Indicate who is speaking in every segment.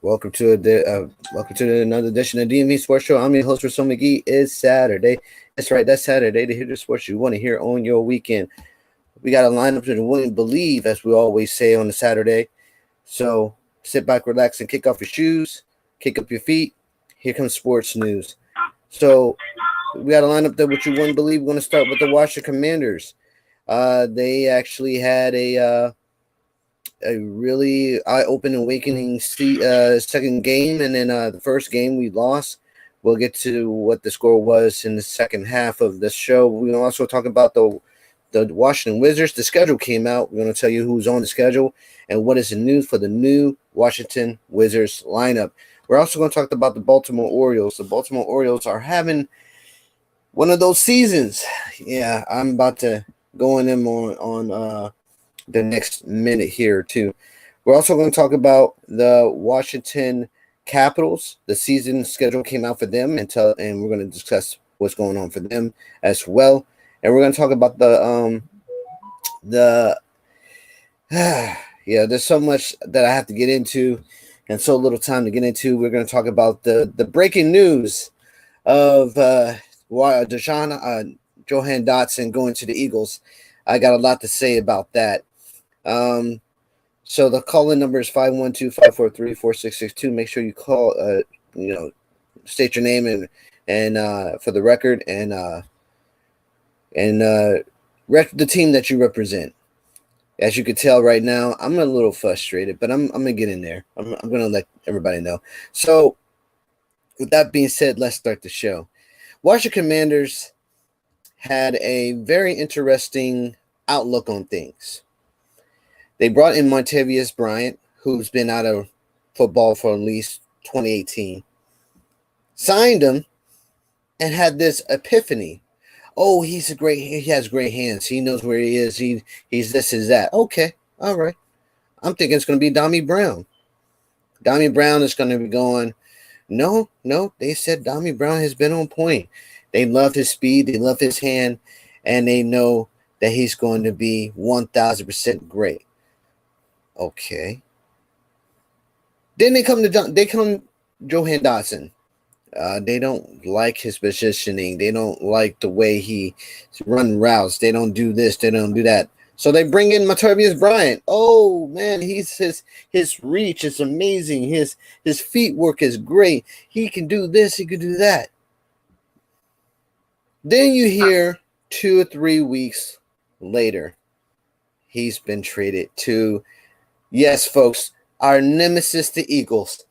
Speaker 1: Welcome to another edition of DMV Sports Show. I'm your host, Rasul McGee. It's Saturday. That's right, that's Saturday to hear the sports you want to hear on your weekend. We got a lineup that you wouldn't believe, as we always say on a Saturday. So sit back, relax, and kick off your shoes, kick up your feet. Here comes sports news. So we got a lineup that what you wouldn't believe. We're going to start with the Washington Commanders. They actually had a really eye-opening, awakening second game, and then the first game we lost. We'll get to what the score was in the second half of the show. We'll also talk about the Washington Wizards. The schedule came out. We're going to tell you who's on the schedule and what is the news for the new Washington Wizards lineup. We're also going to talk about the Baltimore Orioles. The Baltimore Orioles are having one of those seasons. Yeah, I'm about to go in them on the next minute here too. We're also going to talk about the Washington Capitals. The season schedule came out for them, and we're going to discuss what's going on for them as well. And we're going to talk about there's so much that I have to get into and so little time to get into. We're going to talk about the breaking news of Johan Dotson going to the Eagles. I got a lot to say about that. So the call-in number is 512-543-4662. Make sure you call, state your name and for the record and the team that you represent. As you can tell right now, I'm a little frustrated, but I'm gonna get in there. I'm gonna let everybody know. So with that being said, let's start the show. Washington Commanders had a very interesting outlook on things. They brought in Martavis Bryant, who's been out of football for at least 2018, signed him, and had this epiphany. Oh, he has great hands. He knows where he is. He's this, is that. Okay, all right. I'm thinking it's going to be Dommy Brown. Dommy Brown is going to be going, no, they said Dommy Brown has been on point. They love his speed. They love his hand, and they know that he's going to be 1,000% great. Okay. Then they come Johan Dotson. They don't like his positioning. They don't like the way he run routes. They don't do this. They don't do that. So they bring in Martavis Bryant. Oh man, his reach is amazing. His feet work is great. He can do this. He can do that. Then you hear 2 or 3 weeks later, he's been traded to, yes, folks, our nemesis, the Eagles,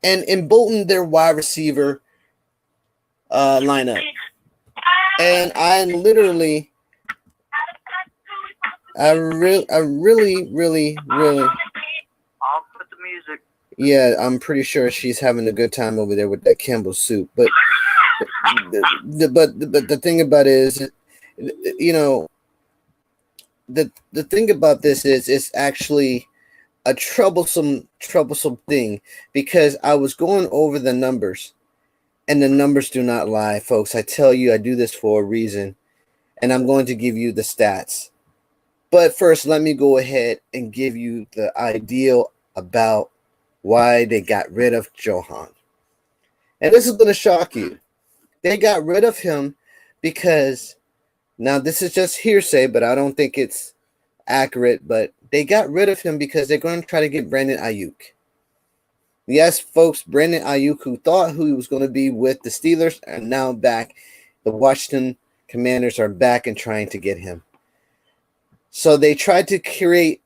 Speaker 1: and emboldened their wide receiver lineup. And I really,
Speaker 2: I'll put the music.
Speaker 1: Yeah, I'm pretty sure she's having a good time over there with that Campbell soup. But the thing about it is, the thing about this is it's actually a troublesome thing, because I was going over the numbers, and the numbers do not lie, folks. I tell you, I do this for a reason, and I'm going to give you the stats. But first, let me go ahead and give you the ideal about why they got rid of Johan. And this is going to shock you. They got rid of him because, now this is just hearsay, but I don't think it's accurate, but they got rid of him because they're going to try to get Brandon Ayuk. Yes, folks, Brandon Ayuk, who thought he was going to be with the Steelers, are now back. The Washington Commanders are back and trying to get him. So they tried to create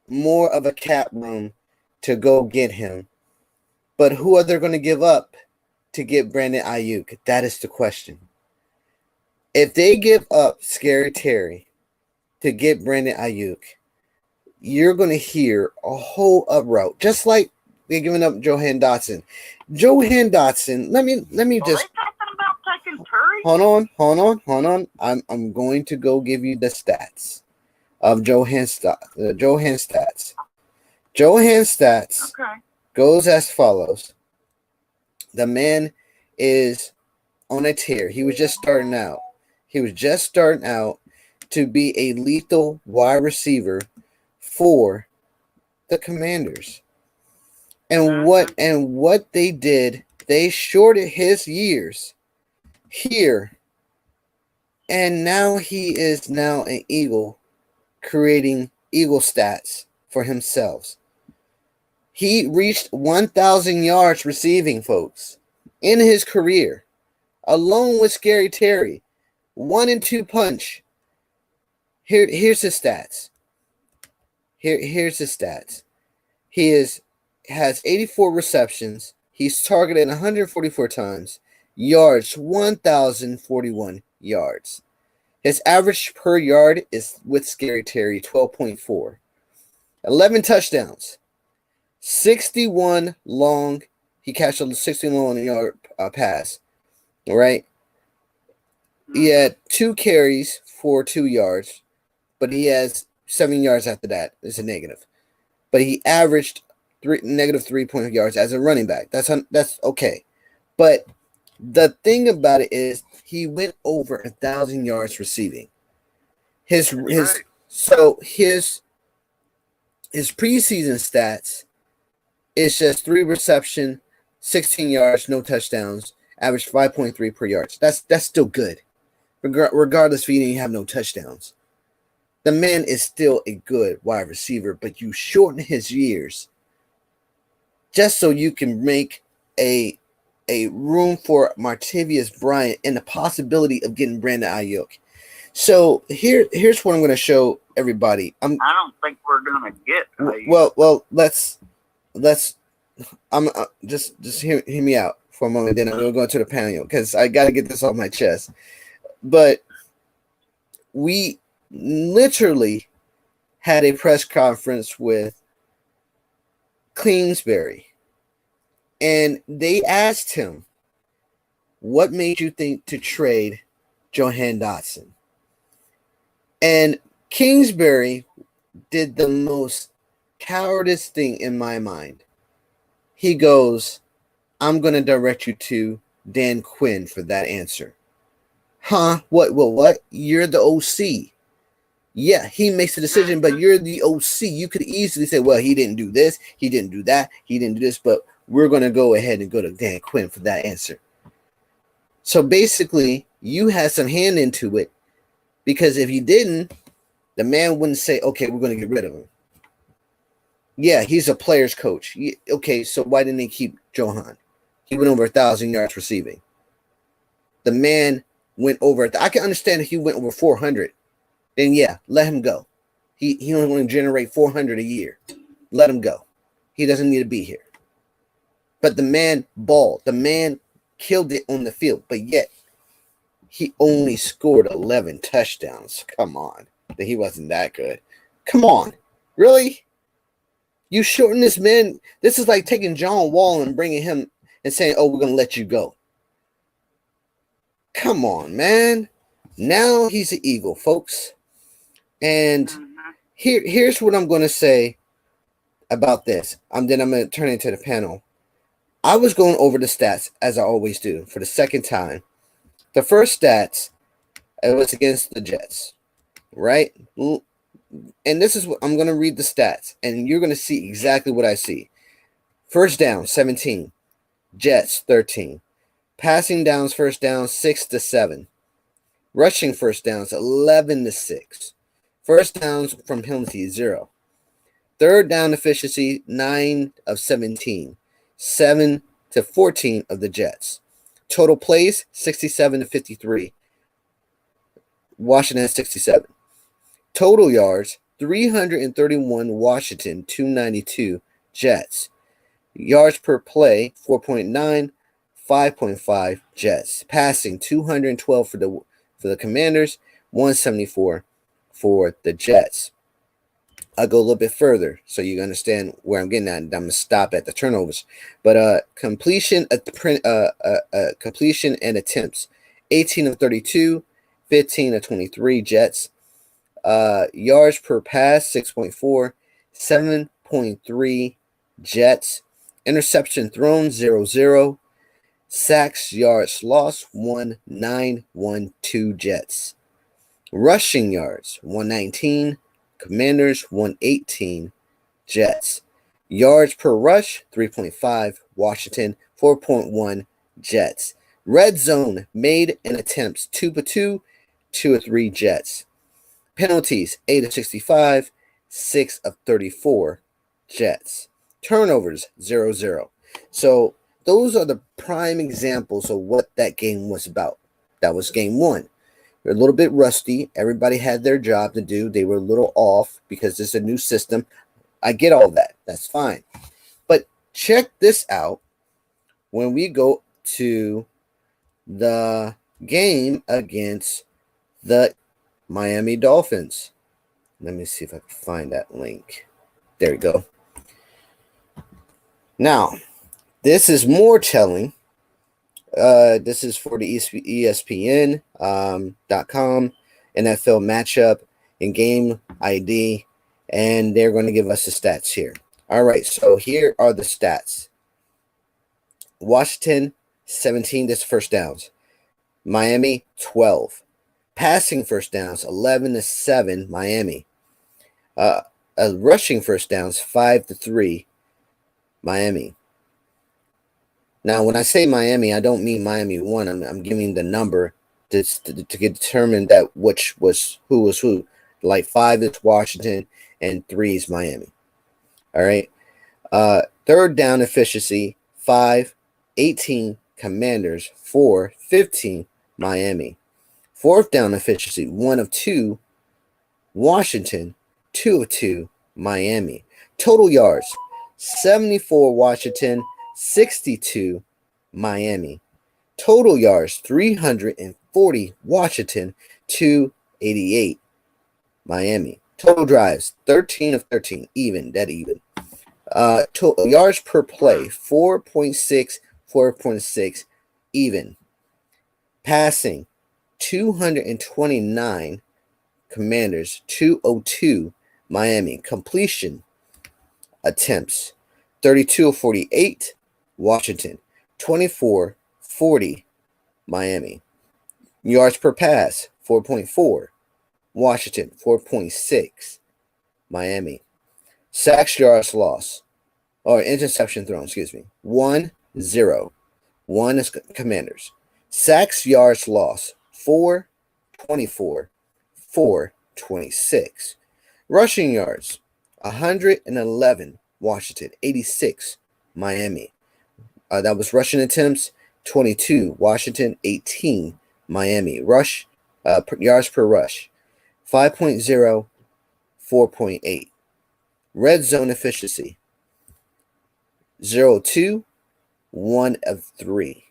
Speaker 1: more of a cap room to go get him. But who are they going to give up to get Brandon Ayuk? That is the question. If they give up Scary Terry to get Brandon Ayuk, you're going to hear a whole uproar, just like they're giving up Johan Dotson. Johan Dotson, let me just.
Speaker 2: Are they talking about taking Curry?
Speaker 1: Hold on. I'm going to go give you the stats of Johan stats. Johan stats goes as follows. The man is on a tear. He was just starting out. To be a lethal wide receiver for the Commanders. And what they did, they shorted his years here. And now he is now an Eagle, creating Eagle stats for himself. He reached 1,000 yards receiving, folks, in his career, along with Scary Terry. 1-2 punch. Here's his stats. Here's his stats. He has 84 receptions. He's targeted 144 times. Yards, 1,041 yards. His average per yard is, with Scary Terry, 12.4. 11 touchdowns. 61 long. He catched a 61 yard pass. All right. He had 2 carries for 2 yards, but he has 7 yards after that. It's a negative. But he averaged negative 3 point yards as a running back. That's okay. But the thing about it is he went over 1,000 yards receiving. His preseason stats is just 3 reception, 16 yards, no touchdowns, average 5.3 per yards. That's still good, regardless if he didn't have no touchdowns. The man is still a good wide receiver, but you shorten his years just so you can make a room for Martavius Bryant and the possibility of getting Brandon Ayuk. So here's what I'm going to show everybody.
Speaker 2: I don't think we're going to get Ayuk.
Speaker 1: Well, let's just hear me out for a moment. Then I'm going to go to the panel because I got to get this off my chest. But we literally had a press conference with Kingsbury, and they asked him, what made you think to trade Jahan Dotson? And Kingsbury did the most cowardice thing in my mind. He goes, I'm going to direct you to Dan Quinn for that answer. Huh? What? You're the OC. Yeah, he makes the decision, but you're the OC. You could easily say, well, he didn't do this, he didn't do that, he didn't do this, but we're going to go ahead and go to Dan Quinn for that answer. So basically, you had some hand into it, because if you didn't, the man wouldn't say, okay, we're going to get rid of him. Yeah, he's a player's coach. Okay, so why didn't they keep Jahan? He went over 1,000 yards receiving. The man went over. I can understand if he went over 400. Then yeah, let him go. He only want to generate 400 a year. Let him go. He doesn't need to be here. But the man balled. The man killed it on the field. But yet, he only scored 11 touchdowns. Come on. That he wasn't that good. Come on. Really? You shorten this man. This is like taking John Wall and bringing him and saying, oh, we're going to let you go. Come on, man. Now he's an Eagle, folks. And here's what I'm going to say about this. Then I'm going to turn it to the panel. I was going over the stats, as I always do, for the second time. The first stats, it was against the Jets, right? And this is what I'm going to read the stats, and you're going to see exactly what I see. First down, 17. Jets, 13. Passing downs, first down, 6-7. Rushing first downs, 11-6. First downs from penalties, 0. Third down efficiency, 9 of 17. 7-14 of the Jets. Total plays, 67-53. Washington, 67. Total yards, 331 Washington, 292 Jets. Yards per play, 4.9, 5.5 Jets. Passing, 212 for the Commanders, 174 for the Jets. I'll go a little bit further so you understand where I'm getting at, and I'm gonna stop at the turnovers. But completion and attempts, 18 of 32, 15 of 23 Jets. Yards per pass, 6.4, 7.3 Jets. Interception thrown, 0-0. Sacks, yards lost, 1-9-1-2 Jets. Rushing yards, 119. Commanders, 118. Jets. Yards per rush, 3.5, Washington, 4.1, Jets. Red zone made and attempts, 2 of 2, 2 of 3, Jets. Penalties, 8 of 65, 6 of 34, Jets. Turnovers, 0-0. So those are the prime examples of what that game was about. That was game one. They're a little bit rusty. Everybody had their job to do. They were a little off because it's a new system. I get all that. That's fine. But check this out when we go to the game against the Miami Dolphins. Let me see if I can find that link. There we go. Now, this is more telling. This is for the ESPN.com, NFL matchup and game ID, and they're going to give us the stats here. All right, so here are the stats. Washington, 17, that's first downs. Miami, 12. Passing first downs, 11-7, Miami. Rushing first downs, 5-3, Miami. Now, when I say Miami, I don't mean Miami won. I'm giving the number to determine that who was who. Like 5 is Washington and 3 is Miami. All right. Third down efficiency, 5, 18 Commanders, 4, 15 Miami. Fourth down efficiency, 1 of 2 Washington, 2 of 2 Miami. Total yards, 74 Washington, 62 Miami. Total yards, 340 Washington, 288 Miami. Total drives, 13 of 13, dead even. Total yards per play, 4.6, even. Passing, 229 Commanders, 202 Miami. Completion attempts, 32 of 48 Washington, 24-40 Miami. Yards per pass, 4.4 Washington, 4.6 Miami. Sacks, yards, loss, or interception thrown, 1-0. 1 is Commanders. Sacks, yards, loss, 4-24, 4-26. Rushing yards, 111 Washington, 86 Miami. That was rushing attempts, 22 Washington, 18 Miami. Yards per rush, 5.0, 4.8. Red zone efficiency, 0-2, 1 of 3.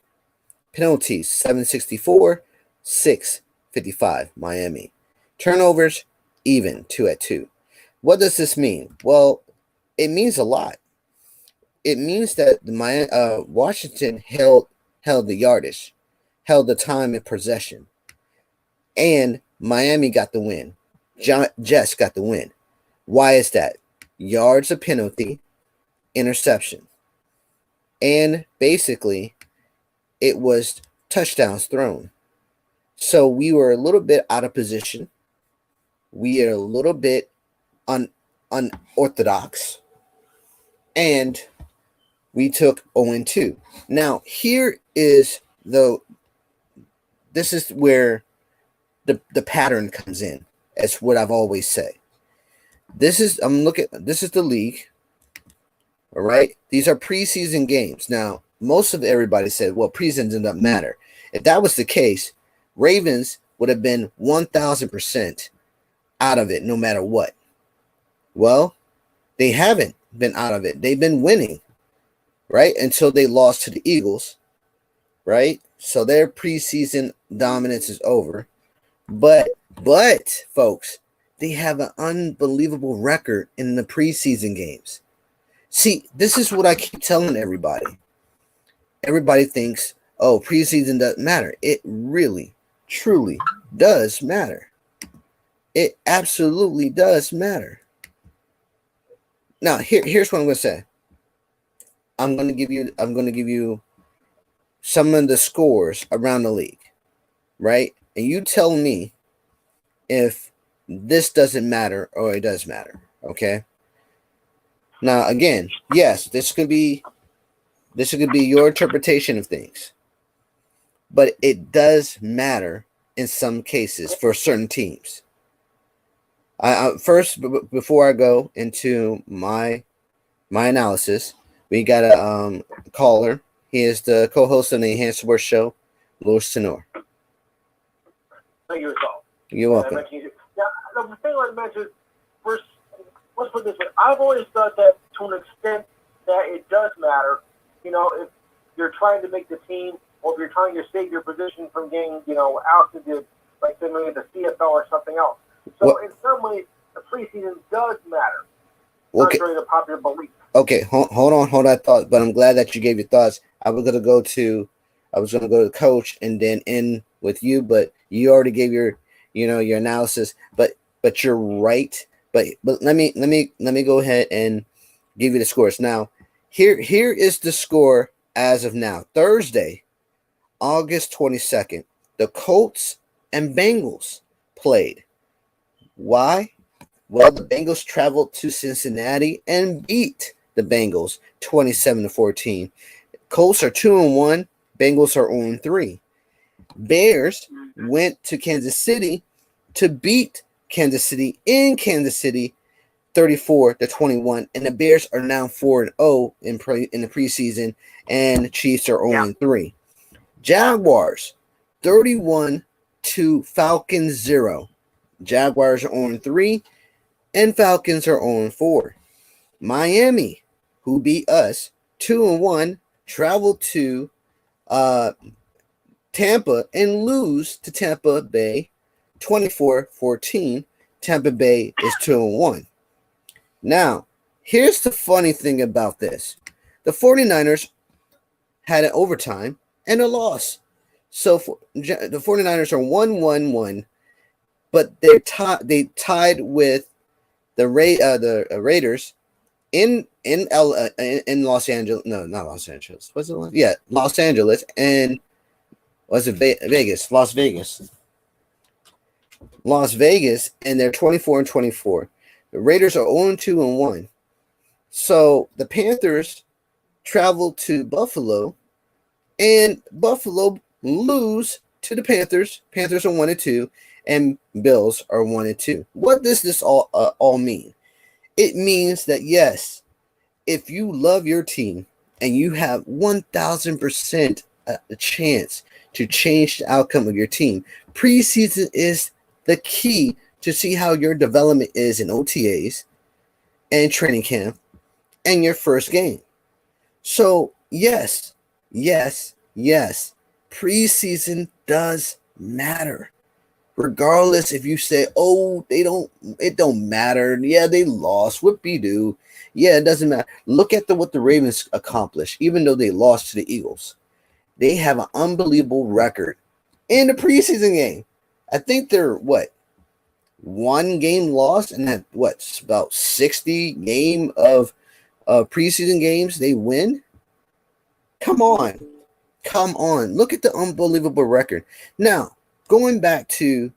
Speaker 1: Penalties, 764, 655 Miami. Turnovers, even, 2 of 2. What does this mean? Well, it means a lot. It means that Washington held the yardage, held the time in possession, and Miami got the win. Jets got the win. Why is that? Yards of penalty, interception, and basically it was touchdowns thrown. So we were a little bit out of position. We are a little bit unorthodox, and we took 0-2. Now, this is where the pattern comes in. That's what I've always said. This is the league. All right. These are preseason games. Now, most of everybody said, well, preseason doesn't matter. If that was the case, Ravens would have been 1,000% out of it no matter what. Well, they haven't been out of it. They've been winning, right? Until they lost to the Eagles, right? So their preseason dominance is over. But folks, they have an unbelievable record in the preseason games. See, this is what I keep telling everybody. Everybody thinks, oh, preseason doesn't matter. It really, truly does matter. It absolutely does matter. Now, here's what I'm going to say. I'm going to give you some of the scores around the league, right? And you tell me if this doesn't matter or it does matter, okay? Now, again, yes, this could be your interpretation of things, but it does matter in some cases for certain teams. First, before I go into my analysis, we got a caller. He is the co-host of the Enhanced Sports Show, Louis Tenor.
Speaker 3: Thank you, all.
Speaker 1: You're welcome.
Speaker 3: Now, the thing I mentioned first, let's put this way. I've always thought that to an extent that it does matter. You know, if you're trying to make the team, or if you're trying to save your position from getting, ousted to, like, the CFL or something else. So in some ways, the preseason does matter.
Speaker 1: Okay.
Speaker 3: Contrary to popular belief.
Speaker 1: Okay, hold on that thought. But I'm glad that you gave your thoughts. I was gonna go to the coach and then end with you, but you already gave your analysis. But you're right. But let me go ahead and give you the scores now. Here is the score as of now. Thursday, August 22nd. The Colts and Bengals played. Why? Well, the Bengals traveled to Cincinnati and beat the Bengals 27-14. Colts are 2-1. Bengals are 0-3. Bears went to Kansas City to beat Kansas City in Kansas City 34-21. And the Bears are now 4-0 in the preseason, and the Chiefs are 0-3. Jaguars 31 to Falcons 0. Jaguars are 0-3. And Falcons are 0-4. Miami, who beat us 2-1, traveled to Tampa and lose to Tampa Bay 24-14. Tampa Bay is 2-1. Now, here's the funny thing about this. The 49ers had an overtime and a loss. So the 49ers are 1-1-1, but they tied with the Raiders in Los Angeles. No, not Los Angeles. Was it? Yeah, Los Angeles. And was it Vegas? Las Vegas, and they're 24-24. The Raiders are 0-2-1. So the Panthers travel to Buffalo, and Buffalo lose to the Panthers. Panthers are 1-2. And Bills are 1-2. What does this all mean? It means that, yes, if you love your team and you have 1,000% a chance to change the outcome of your team, preseason is the key to see how your development is in OTAs and training camp and your first game. So, yes, preseason does matter. Regardless if you say, oh, it don't matter. Yeah, they lost. Whoopie-doo. Yeah, it doesn't matter. Look at what the Ravens accomplished, even though they lost to the Eagles. They have an unbelievable record in the preseason game. I think they're, one game lost and have, about 60 game of preseason games they win? Come on. Look at the unbelievable record. Now, going back to,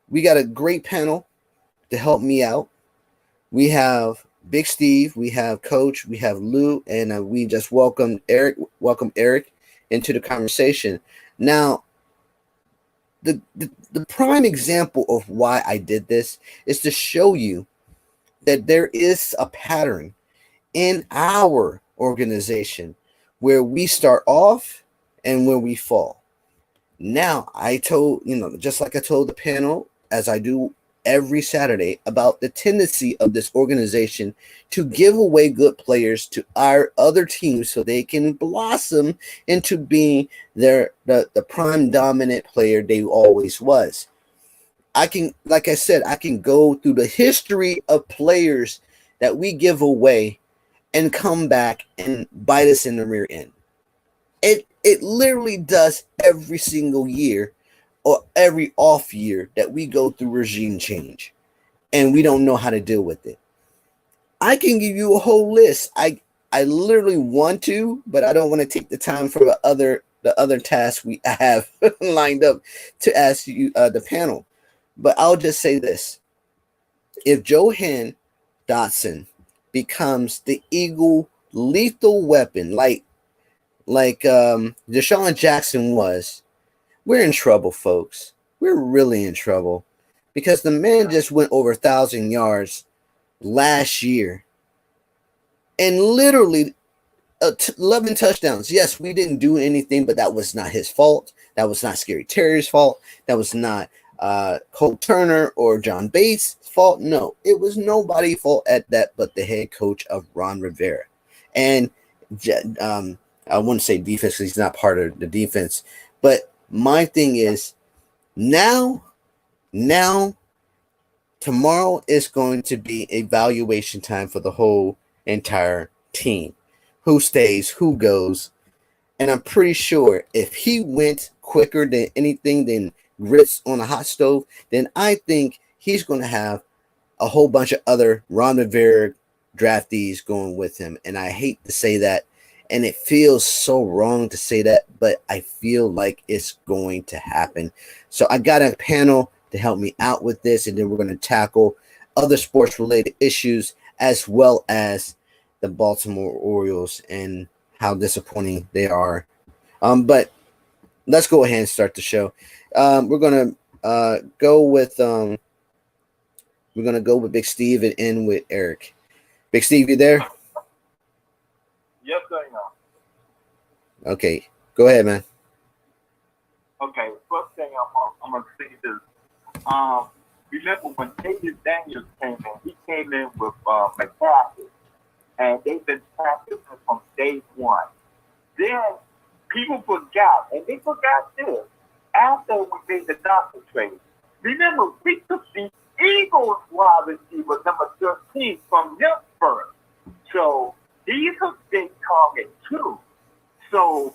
Speaker 1: we got a great panel to help me out. We have Big Steve, we have Coach, we have Lou, and we just welcome Eric into the conversation. Now, the prime example of why I did this is to show you that there is a pattern in our organization where we start off and where we fall. Now, I told, just like I told the panel, as I do every Saturday, about the tendency of this organization to give away good players to our other teams so they can blossom into being the prime dominant player they always was. I can go through the history of players that we give away and come back and bite us in the rear end. It literally does every single year or every off year that we go through regime change and we don't know how to deal with it. I can give you a whole list. I literally want to, but I don't want to take the time from the other tasks we have lined up to ask you, the panel. But I'll just say this. If JAHAN, DOTSON, becomes the Eagle lethal weapon, like Deshaun Jackson was, we're in trouble, folks. We're really in trouble because the man just went over 1,000 yards last year and literally 11 touchdowns. Yes, we didn't do anything, but that was not his fault. That was not Scary Terry's fault. That was not Cole Turner or John Bates' fault. No, it was nobody's fault at that but the head coach of Ron Rivera. And I wouldn't say defense because he's not part of the defense. But my thing is now, tomorrow is going to be evaluation time for the whole entire team. Who stays, who goes. And I'm pretty sure if he went quicker than anything than grits on a hot stove, then I think he's going to have a whole bunch of other Ron Rivera draftees going with him. And I hate to say that. And it feels so wrong to say that, but I feel like it's going to happen. So I got a panel to help me out with this, and then we're going to tackle other sports-related issues as well as the Baltimore Orioles and how disappointing they are. But let's go ahead and start the show. We're going to go with Big Steve and end with Eric. Big Steve, you there?
Speaker 3: Yes, I am.
Speaker 1: Okay, go ahead, man.
Speaker 3: Okay, first thing I'm gonna say is, remember when David Daniels came in? He came in with McCaffrey, and they've been practicing from day one. Then people forgot, and they forgot this after we made the Dotson trade. Remember, we took the Eagles wide receiver number 13 from them first, so he's a big target too. So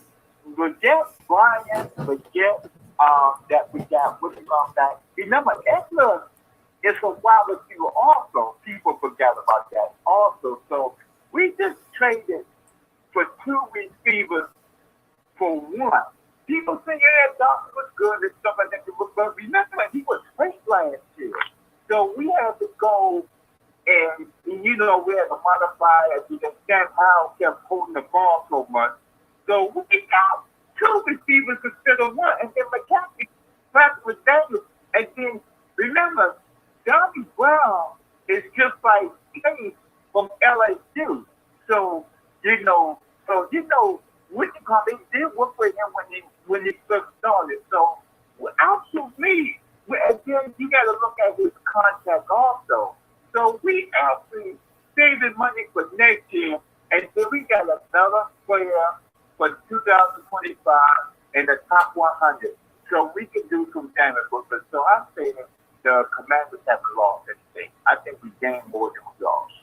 Speaker 3: forget Brian, forget that we got Willie back. Remember, Eckler is a wide receiver also. People forget about that also. So we just traded for 2 receivers for 1. People say, yeah, Dawson was good and stuff like that. But remember, he was great last year. So we had to go and we had to modify it to understand how kept holding the ball so much. So we got 2 receivers instead of 1. And then McCaffrey practiced with Daniels. And then remember, Johnny Brown is just like Case from LSU. So, they did work with him when he first started. So, out to me, and then you got to look at his contract also. So, we actually saving money for next year, and then we got another player for 2025 in the top 100. So, we can do some damage with it. So, I'm saying the Commanders haven't lost anything. I think we gained more than we lost.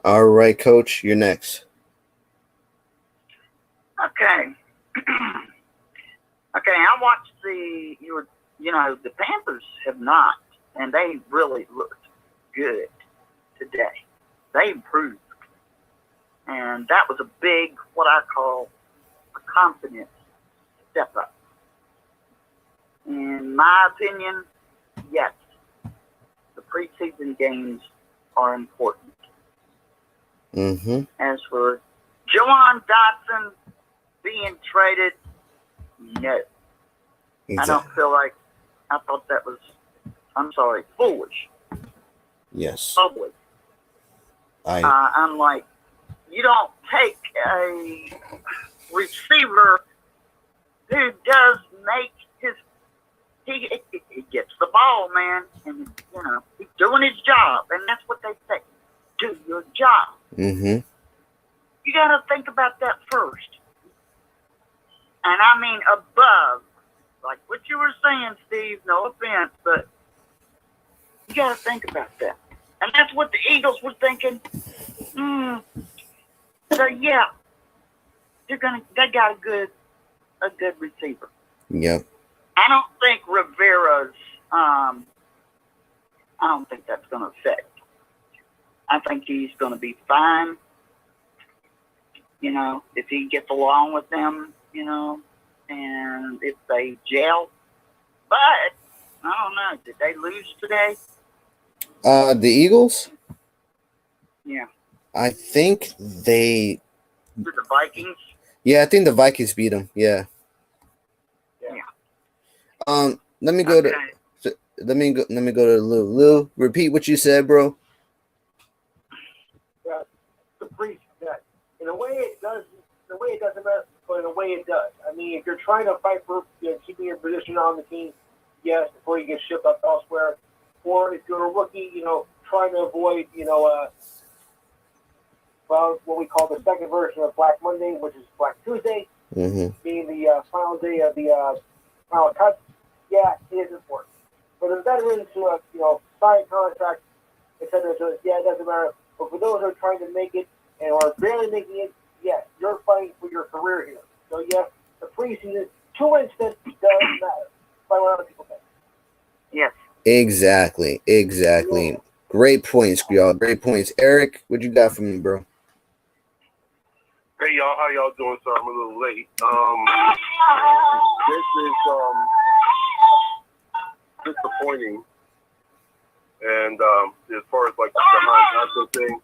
Speaker 1: All right, Coach, you're next.
Speaker 2: Okay. Okay, I watched the Panthers have not, and they really looked good today. They improved. And that was a big, what I call a confidence step up. In my opinion, yes, the preseason games are important.
Speaker 1: Mm-hmm.
Speaker 2: As for Jahan Dotson being traded, no.
Speaker 1: Exactly.
Speaker 2: I don't feel like, I thought that was, foolish.
Speaker 1: Yes.
Speaker 2: Public. I'm like, you don't take a receiver who does make he gets the ball, man, and, he's doing his job, and that's what they say. Do your job.
Speaker 1: Mm-hmm.
Speaker 2: You got to think about that first. And I mean above, like what you were saying, Steve, no offense, but you got to think about that. And that's what the Eagles were thinking. So, yeah, they got a good receiver.
Speaker 1: Yep.
Speaker 2: I don't think Rivera's, I don't think that's going to affect. I think he's going to be fine, if he gets along with them, and if they gel. But, I don't know, did they lose today?
Speaker 1: The Eagles?
Speaker 2: Yeah.
Speaker 1: I think they.
Speaker 2: With the Vikings.
Speaker 1: Yeah, I think the Vikings beat them. Yeah.
Speaker 2: Yeah.
Speaker 1: Let me go
Speaker 2: Okay.
Speaker 1: to. Let me go to Lou. Lou, repeat what you said, bro.
Speaker 3: Yeah, the priest. That in a way it does. In a way it doesn't matter, but in a way it does. I mean, if you're trying to fight for keeping your position on the team, yes, before you get shipped up elsewhere, or if you're a rookie, trying to avoid, well, what we call the second version of Black Monday, which is Black Tuesday, being the final day of the final cut. Yeah, it is important. But if that is to a sign contract, etc., yeah, it doesn't matter. But for those who are trying to make it and are barely making it, yes, you're fighting for your career here. So yes, the preseason, to an extent, does matter. By what other people think.
Speaker 2: Yes.
Speaker 1: Exactly. Great points, y'all. Great points. Eric, what you got for me, bro?
Speaker 4: Hey y'all, how y'all doing? Sorry, I'm a little late. This is disappointing. And as far as like the JAHAN thing,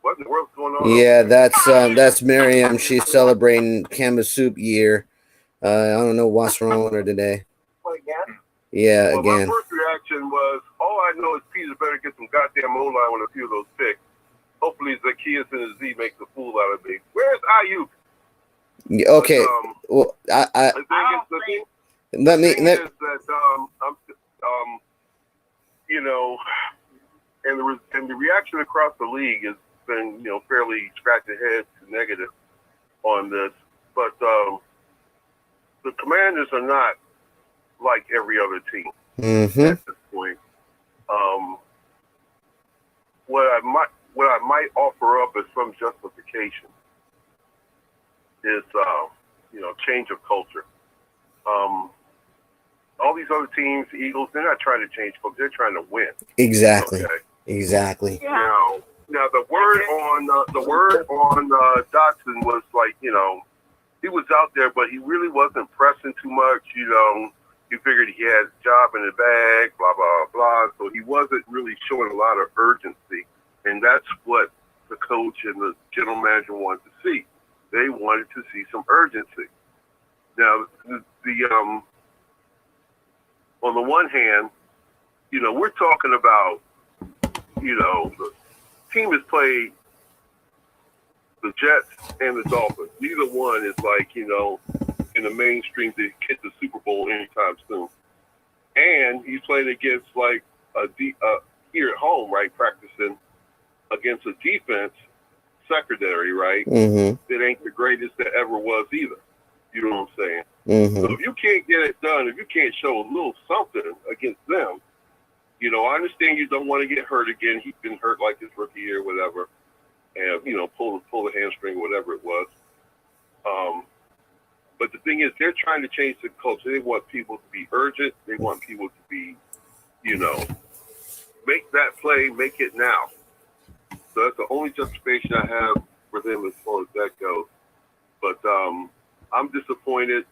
Speaker 4: what in the world's going on?
Speaker 1: Yeah, that's Miriam. She's celebrating Kamba Soup year. I don't know what's wrong with her today.
Speaker 3: Again?
Speaker 1: Yeah,
Speaker 4: well,
Speaker 1: again.
Speaker 4: My first reaction was, all I know is Peter better get some goddamn O-line with a few of those picks. Hopefully Zacchaeus and his Z makes a fool out of me. Where's Ayuk?
Speaker 1: Okay.
Speaker 4: But,
Speaker 1: well,
Speaker 4: the thing is that and the reaction across the league has been fairly scratching heads to negative on this. But the Commanders are not like every other team at this point. What I might offer up as some justification is, change of culture. All these other teams, the Eagles, they're not trying to change culture. They're trying to win.
Speaker 1: Exactly.
Speaker 4: Okay?
Speaker 1: Exactly.
Speaker 4: Now the word on Dotson was like, he was out there, but he really wasn't pressing too much. He figured he had a job in the bag, blah blah blah. So he wasn't really showing a lot of urgency. And that's what the coach and the general manager wanted to see. They wanted to see some urgency. Now, on the one hand, we're talking about, the team has played the Jets and the Dolphins. Neither one is like, in the mainstream to hit the Super Bowl anytime soon. And he's playing against like here at home, right, practicing against a defense secondary, right? That ain't the greatest that ever was either. You know what I'm saying? So if you can't get it done, if you can't show a little something against them, I understand you don't want to get hurt again. He's been hurt like his rookie year, whatever, and pull the hamstring, whatever it was. But the thing is, they're trying to change the culture. They want people to be urgent. They want people to be, make that play, make it now. So that's the only justification I have for them as far as that goes. But I'm disappointed.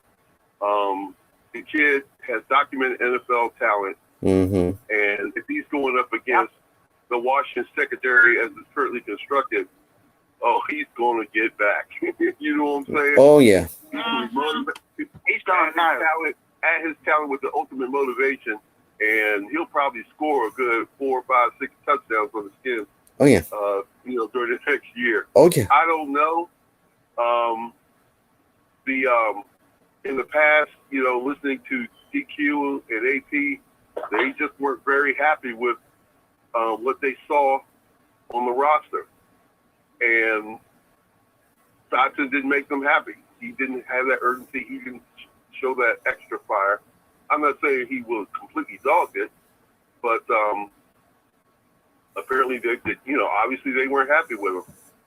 Speaker 4: The kid has documented NFL talent, and if he's going up against the Washington secondary as it's currently constructed, he's going to get back. You know what I'm saying?
Speaker 1: Oh yeah.
Speaker 2: He's going to
Speaker 4: add his talent with the ultimate motivation, and he'll probably score a good 4, 5, 6 touchdowns on the Skins.
Speaker 1: Oh yeah.
Speaker 4: During the next year.
Speaker 1: Oh yeah.
Speaker 4: I don't know. In the past, listening to DQ and AP, they just weren't very happy with what they saw on the roster, and Dotson didn't make them happy. He didn't have that urgency. He didn't show that extra fire. I'm not saying he was completely dogged it, but apparently they obviously they weren't happy with him,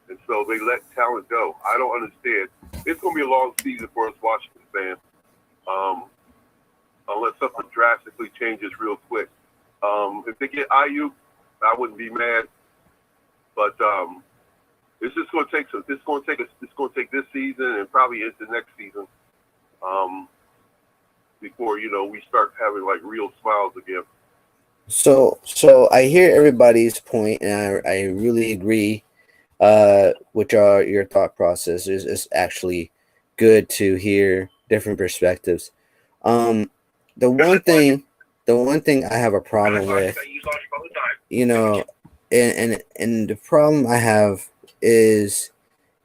Speaker 4: and so they let talent go. I don't understand. It's going to be a long season for us Washington fans, unless something drastically changes real quick. If they get Ayuk, I wouldn't be mad, but it's just going to take it's going to take this season and probably into next season before we start having like real smiles again.
Speaker 1: So I hear everybody's point, and I really agree with your thought process. It's actually good to hear different perspectives. Um, the one thing I have a problem with, you know, and the problem I have is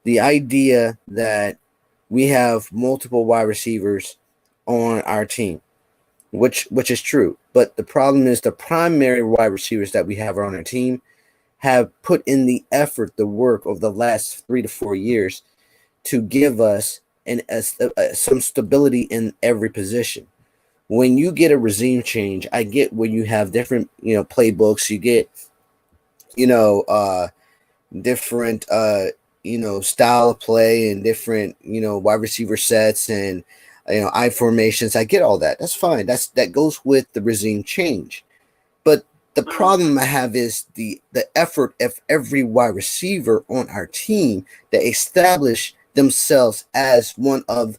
Speaker 1: the idea that we have multiple wide receivers on our team, which is true. But the problem is the primary wide receivers that we have on our team have put in the effort, the work of the last 3 to 4 years to give us some stability in every position. When you get a regime change, I get when you have different, playbooks, you get, different, style of play and different, wide receiver sets and, I formations. I get all that. That's fine. That goes with the regime change. But the problem I have is the effort of every wide receiver on our team that establish themselves as one of,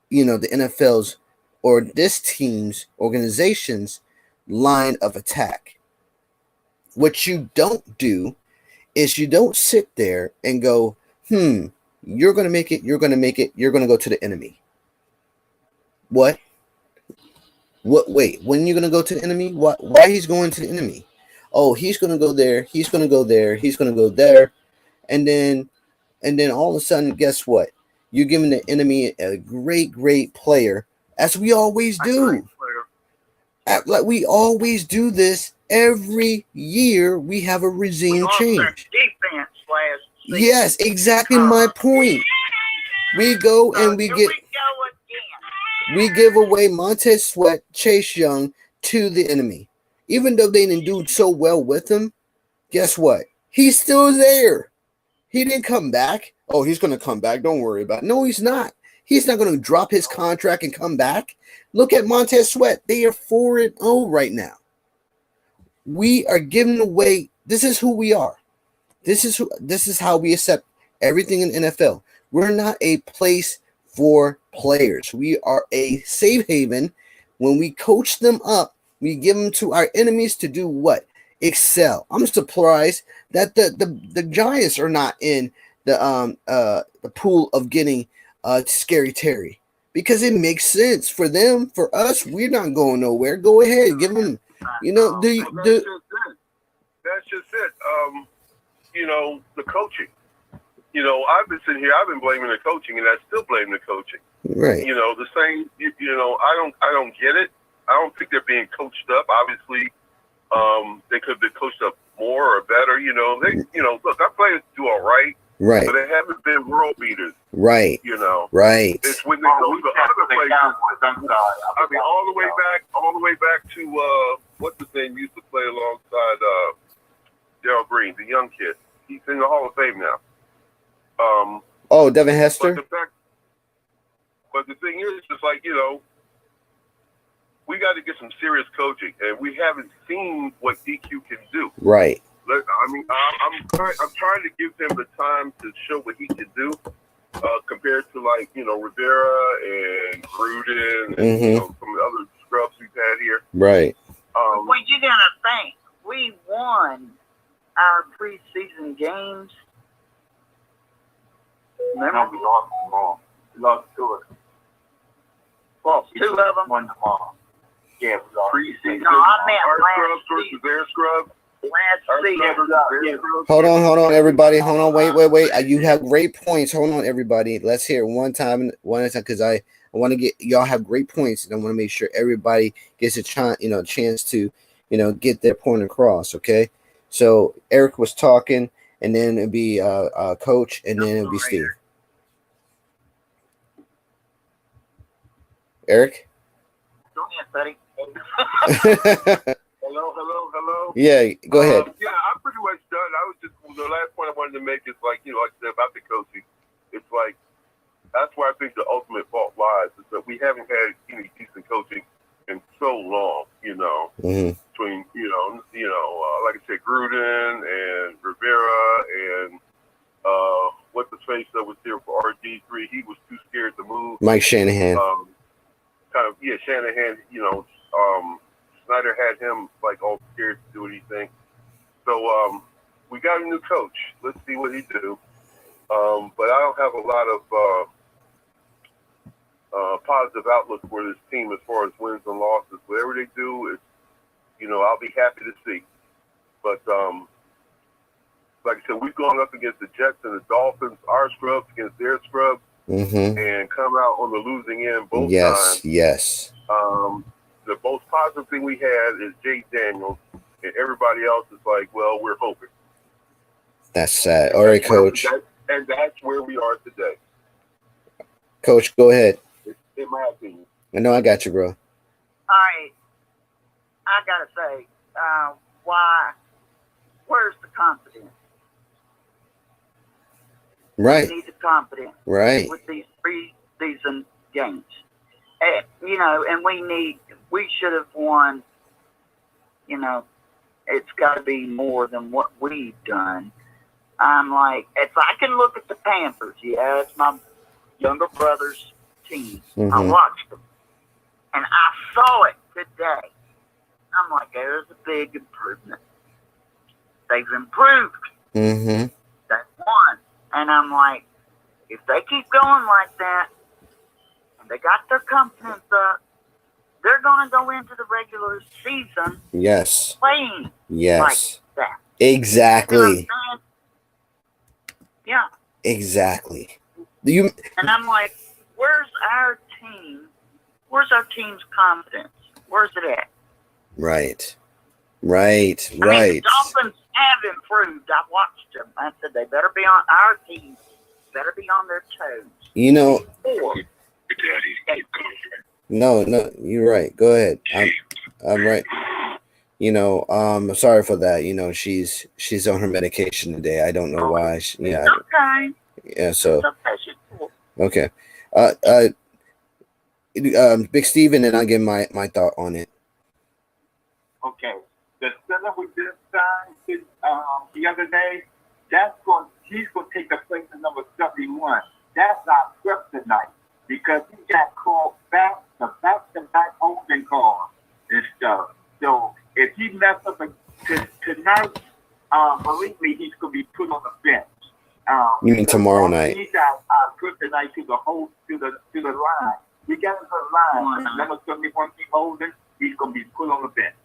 Speaker 1: the NFL's or this team's organization's line of attack. What you don't do is you don't sit there and go, you're going to make it, you're going to make it, you're going to go to the enemy. What? Wait, when are you going to go to the enemy? Why he's going to the enemy? Oh, he's going to go there, he's going to go there, he's going to go there. And then all of a sudden, guess what? You're giving the enemy a great player, as we always do. Like we always do this every year. We have a regime change.
Speaker 2: Defense last season.
Speaker 1: Yes, exactly my point. We go and we give away Montez Sweat, Chase Young to the enemy. Even though they didn't do so well with him, guess what? He's still there. He didn't come back. Oh, he's going to come back. Don't worry about it. No, he's not. He's not going to drop his contract and come back. Look at Montez Sweat. They are 4-0 right now. We are giving away. This is who we are. This is how we accept everything in the NFL. We're not a place for players. We are a safe haven. When we coach them up, we give them to our enemies to do what? Excel. I'm surprised that the Giants are not in the pool of getting Scary Terry, because it makes sense for them. For us, we're not going nowhere. Go ahead, give them.
Speaker 4: That's just it. The coaching. I've been sitting here. I've been blaming the coaching, and I still blame the coaching.
Speaker 1: Right.
Speaker 4: The same. I don't get it. I don't think they're being coached up. Obviously, they could have been coached up more or better. Look, our players do all right.
Speaker 1: Right.
Speaker 4: But they haven't been world beaters.
Speaker 1: Right. Right.
Speaker 4: It's when they go to other places. I mean, all the way back to what's his name used to play alongside Darryl Green, the young kid. He's in the Hall of Fame now.
Speaker 1: Devin Hester.
Speaker 4: But the thing is, it's like, we got to get some serious coaching, and we haven't seen what DQ can do.
Speaker 1: Right.
Speaker 4: I mean, I'm trying to give him the time to show what he can do, compared to Rivera and Gruden and some of the other scrubs we've had here.
Speaker 1: Right.
Speaker 2: Well, you gotta think we won our preseason games. Remember,
Speaker 3: we lost them all. We lost 2 of them.
Speaker 2: well, 2 of them.
Speaker 3: One tomorrow. Yeah, we lost.
Speaker 4: Preseason.
Speaker 2: No, I meant
Speaker 4: our
Speaker 2: last
Speaker 4: scrubs versus
Speaker 2: season.
Speaker 4: their scrubs.
Speaker 2: Last season.
Speaker 1: Hold on, everybody. Hold on, wait. You have great points. Hold on, everybody. Let's hear it one time, because I want to get y'all have great points, and I want to make sure everybody gets a chance to, get their point across. Okay. So Eric was talking, and then it'd be Coach, and then it'd be Steve. Eric.
Speaker 2: Go ahead, buddy.
Speaker 4: Hello.
Speaker 1: Yeah, go ahead.
Speaker 4: Yeah, I'm pretty much done. The last point I wanted to make is like I said about the coaching. It's like, that's where I think the ultimate fault lies, is that we haven't had any decent coaching in so long, between, like I said, Gruden and Rivera and what the face that was here for RG3. He was too scared to move.
Speaker 1: Mike Shanahan.
Speaker 4: Shanahan, Snyder had him like all scared to do anything. So we got a new coach. Let's see what he do. But I don't have a lot of positive outlook for this team as far as wins and losses. Whatever they do, is, I'll be happy to see. But like I said, we've gone up against the Jets and the Dolphins, our scrubs against their scrubs, and come out on the losing end both times.
Speaker 1: Yes.
Speaker 4: The most positive thing we had is Daniels, and everybody else is like, well, we're hoping.
Speaker 1: That's sad. All right, Coach.
Speaker 4: And that's where we are today.
Speaker 1: Coach, go ahead.
Speaker 4: In my opinion.
Speaker 1: I know I got you, bro.
Speaker 2: All right. I got to say, where's the confidence?
Speaker 1: Right.
Speaker 2: We need the confidence.
Speaker 1: Right.
Speaker 2: With these preseason games. And we should have won, it's got to be more than what we've done. I'm like, if I can look at the Panthers, it's my younger brother's team. I watched them. And I saw it today. I'm like, there's a big improvement. They've improved. That's one. And I'm like, if they keep going like that, and they got their confidence up, they're going to go into the regular season playing like that.
Speaker 1: Exactly.
Speaker 2: Yeah.
Speaker 1: Exactly.
Speaker 2: And I'm like, where's our team? Where's our team's confidence? Where's it at?
Speaker 1: Right.
Speaker 2: I mean, the Dolphins have improved. I watched them. I said they better be on our team. Better be on their toes.
Speaker 1: No, you're right. Go ahead. I'm right. Sorry for that. She's on her medication today. I don't know why.
Speaker 2: Okay.
Speaker 1: Yeah. So.
Speaker 2: Okay.
Speaker 3: Big Steven, and I'll give my thought on it.
Speaker 5: Okay. The center we just signed the other day, he's going to take the place of number 71. That's our kryptonite because he got called back to back holding calls and stuff. So if he messes up tonight, believe me, he's going to be put on the bench.
Speaker 1: You mean tomorrow night?
Speaker 5: He's our kryptonite to the line. We got him to the line. Number 71 keep holding, he's going to be put on the bench.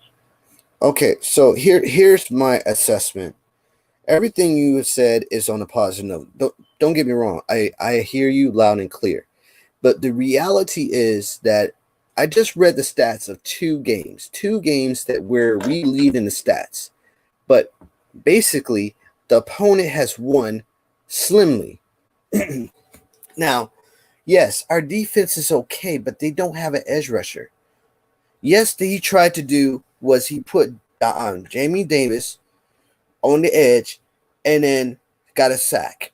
Speaker 1: Okay, so here's my assessment. Everything you have said is on a positive note. Don't get me wrong. I hear you loud and clear. But the reality is that I just read the stats of two games that where we lead in the stats. But basically, the opponent has won slimly. Now, yes, our defense is okay, but they don't have an edge rusher. Yes, that he tried to do was he put Jamie Davis on the edge and then got a sack.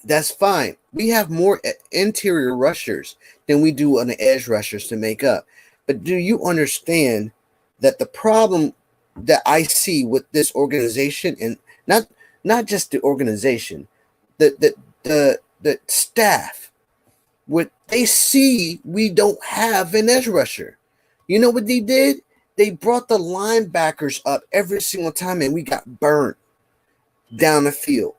Speaker 1: That's fine. We have more interior rushers than we do on the edge rushers to make up. But do you understand that the problem that I see with this organization, and not just the organization, the staff, what they see, we don't have an edge rusher. You know what they did? They brought the linebackers up every single time, and we got burnt down the field.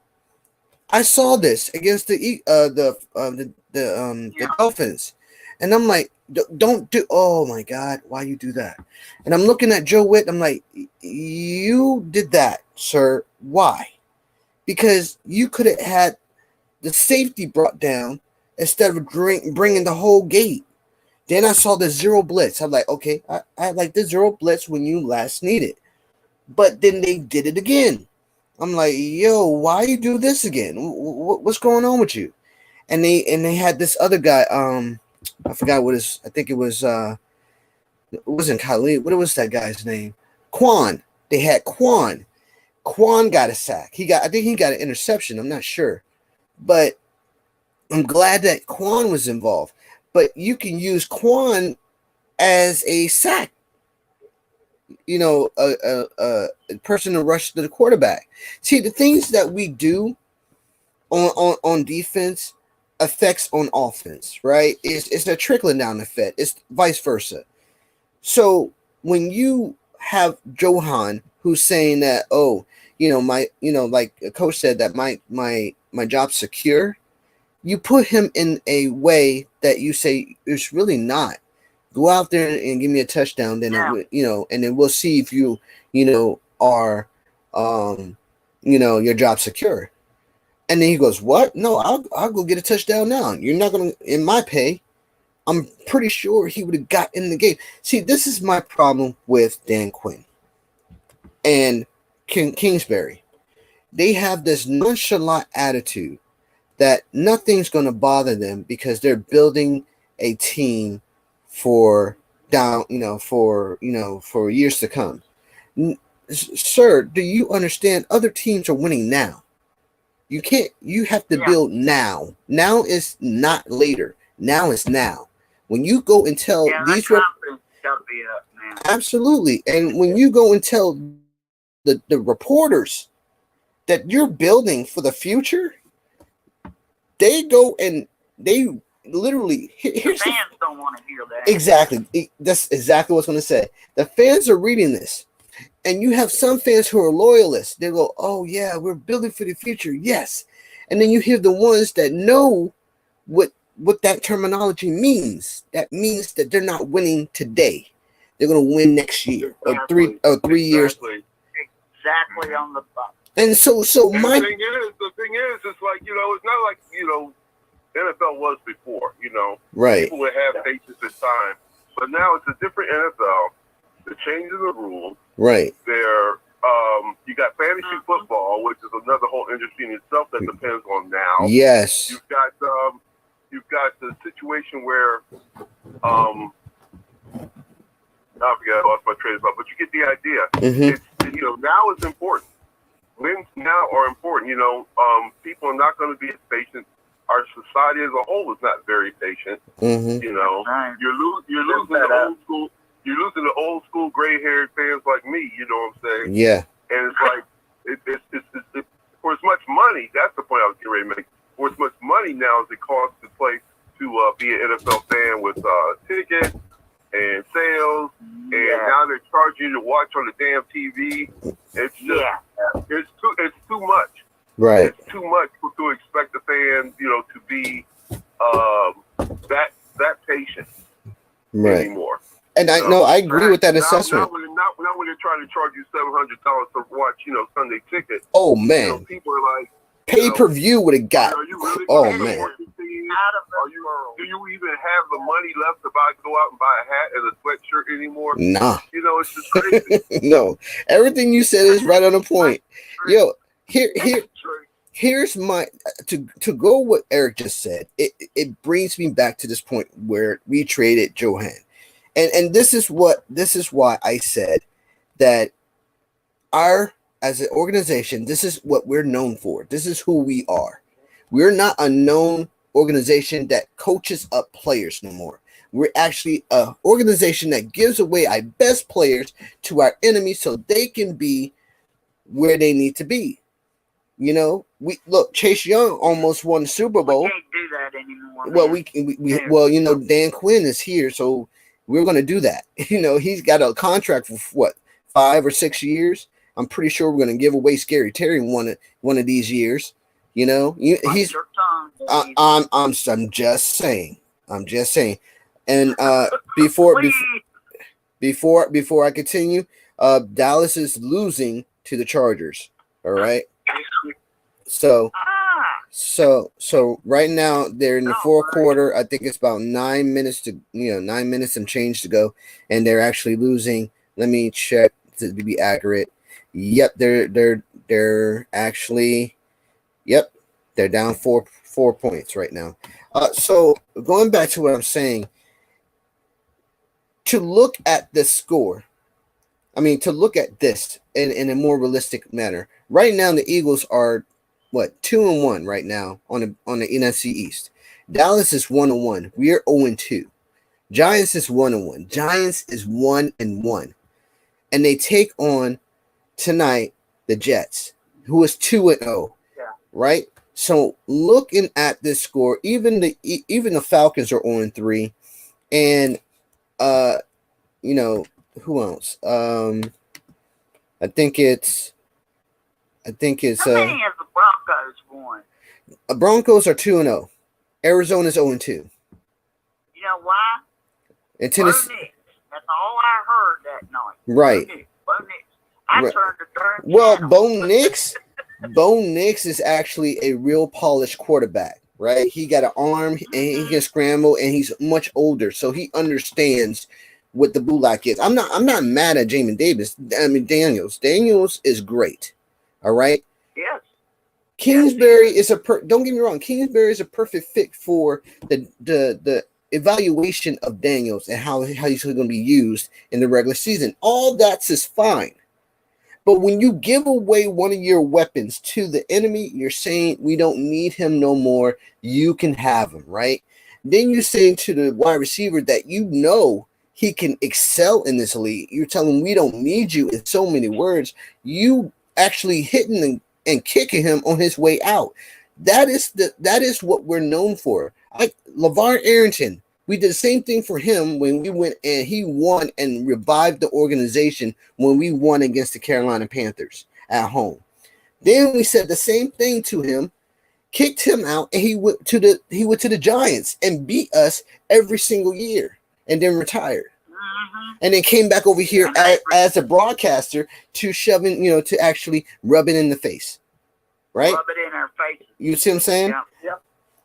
Speaker 1: I saw this against the Dolphins, and I'm like, don't do. Oh my God, why you do that? And I'm looking at Joe Witt. I'm like, you did that, sir. Why? Because you could have had the safety brought down instead of bringing the whole gate. Then I saw the zero blitz. I'm like, okay, I like the zero blitz when you last needed. But then they did it again. I'm like, yo, why you do this again? What's going on with you? And they had this other guy. I forgot what his. I think it wasn't Khalid. What was that guy's name? Quan. They had Quan. Quan got a sack. I think he got an interception. I'm not sure, but I'm glad that Quan was involved. But you can use Quan as a sack. You know, a person to rush to the quarterback. See, the things that we do on defense affects on offense, right? It's a trickling down effect. It's vice versa. So when you have Johan who's saying that, oh, like a coach said that my job's secure, you put him in a way that you say it's really not. Go out there and give me a touchdown, then and then we'll see if you are your job secure. And then he goes, what? No, I'll go get a touchdown now. You're not gonna in my pay. I'm pretty sure he would have got in the game. See, this is my problem with Dan Quinn and Kingsbury. They have this nonchalant attitude that nothing's going to bother them because they're building a team for years to come. Sir, do you understand? Other teams are winning now. You have to build now. Now is not later. Now is now. When you go and tell these
Speaker 2: confidence gotta be up, man.
Speaker 1: absolutely, and when you go and tell the reporters that you're building for the future, they go and they literally
Speaker 2: The fans don't want to hear that.
Speaker 1: exactly. That's exactly what I was going to say. The fans are reading this, and you have some fans who are loyalists. They go, "Oh yeah, we're building for the future." Yes, and then you hear the ones that know what that terminology means. That means that they're not winning today. They're going to win next year or three years.
Speaker 2: Exactly on the button.
Speaker 1: And so
Speaker 4: And
Speaker 1: my
Speaker 4: the thing is, it's like, it's not like, NFL was before,
Speaker 1: right,
Speaker 4: People would have patience and time. But now it's a different NFL. They're changing the rules.
Speaker 1: right,
Speaker 4: You got fantasy football, which is another whole industry in itself that depends on now.
Speaker 1: yes,
Speaker 4: You've got the situation where I forgot, I lost my train of thought, but you get the idea.
Speaker 1: Mhm.
Speaker 4: It's now is important. Wins now are important. People are not going to be as patient. Our society as a whole is not very patient.
Speaker 1: mhm,
Speaker 2: Right.
Speaker 4: You're losing the old school. You're losing the old school gray-haired fans like me. You know what I'm saying?
Speaker 1: yeah,
Speaker 4: And it's like it's for as much money. That's the point I was getting ready to make. For as much money now as it costs to play to be an NFL fan with tickets and sales, and now they're charging you to watch on the damn TV. It's just it's too much.
Speaker 1: right,
Speaker 4: It's too much to expect the fan, to be that patient
Speaker 1: right.
Speaker 4: anymore.
Speaker 1: And I know I agree with that
Speaker 4: Now
Speaker 1: assessment.
Speaker 4: when they're trying to charge you $700 to watch, Sunday ticket,
Speaker 1: Oh man,
Speaker 4: people are like,
Speaker 1: pay per view would have got.
Speaker 4: are you really
Speaker 1: Oh
Speaker 4: gonna
Speaker 1: man,
Speaker 4: support this team?
Speaker 2: Out of the
Speaker 4: Do you even have the money left to go out and buy a hat and a sweatshirt anymore?
Speaker 1: nah,
Speaker 4: It's just crazy.
Speaker 1: no. Everything you said is right on the point. Yo, here's my to go what Eric just said. It brings me back to this point where we traded Johan, and this is why I said that as an organization, this is what we're known for. This is who we are. We're not a known organization that coaches up players no more. We're actually an organization that gives away our best players to our enemies so they can be where they need to be. We look. Chase Young almost won the Super Bowl.
Speaker 2: We can't do that anymore.
Speaker 1: Well, we Dan Quinn is here, so we're going to do that. He's got a contract for what, 5 or 6 years. I'm pretty sure we're going to give away Scary Terry one of these years. He's. I'm just saying. And before I continue, Dallas is losing to the Chargers. All right. So right now they're in the fourth quarter. I think it's about 9 minutes and change to go, and they're actually losing. Let me check to be accurate. Yep, they're actually, they're down four points right now. So going back to what I'm saying, to look at the score, to look at this in a more realistic manner. Right now, the Eagles are 2-1 right now on the NFC East. Dallas is 1-1. We are 0-2. Giants is 1-1. Giants is 1-1, and they take on tonight the Jets, who is 2-0. Right. So looking at this score, even the Falcons are 0-3, and who else? I think it's
Speaker 2: How many of the Broncos won?
Speaker 1: Broncos are 2-0. Arizona's 0-2.
Speaker 2: You know why?
Speaker 1: And
Speaker 2: Bo
Speaker 1: Tennessee,
Speaker 2: Nix. That's all I heard that night.
Speaker 1: right.
Speaker 2: Bo Nix. I
Speaker 1: Right.
Speaker 2: turned the darn
Speaker 1: Well,
Speaker 2: channel.
Speaker 1: Bo Nix is actually a real polished quarterback, right? He got an arm and he can scramble, and he's much older, so he understands what the Bullock is. I'm not mad at Jamin Davis. I mean Daniels. Daniels is great. All right.
Speaker 2: Yes.
Speaker 1: Kingsbury is don't get me wrong. Kingsbury is a perfect fit for the evaluation of Daniels and how he's going to be used in the regular season. All that's is fine. But when you give away one of your weapons to the enemy, you're saying we don't need him no more. You can have him, right? Then you say to the wide receiver that you know he can excel in this league. You're telling him we don't need you in so many words. You actually hitting and kicking him on his way out. That is what we're known for. LeVar Arrington, we did the same thing for him when we went and he won and revived the organization when we won against the Carolina Panthers at home. Then we said the same thing to him, kicked him out, and he went to the Giants and beat us every single year, and then retired. And then came back over here as a broadcaster to shoving, to actually rub it in the face. Right?
Speaker 2: Rub it in our faces.
Speaker 1: You see what I'm saying?
Speaker 2: Yeah.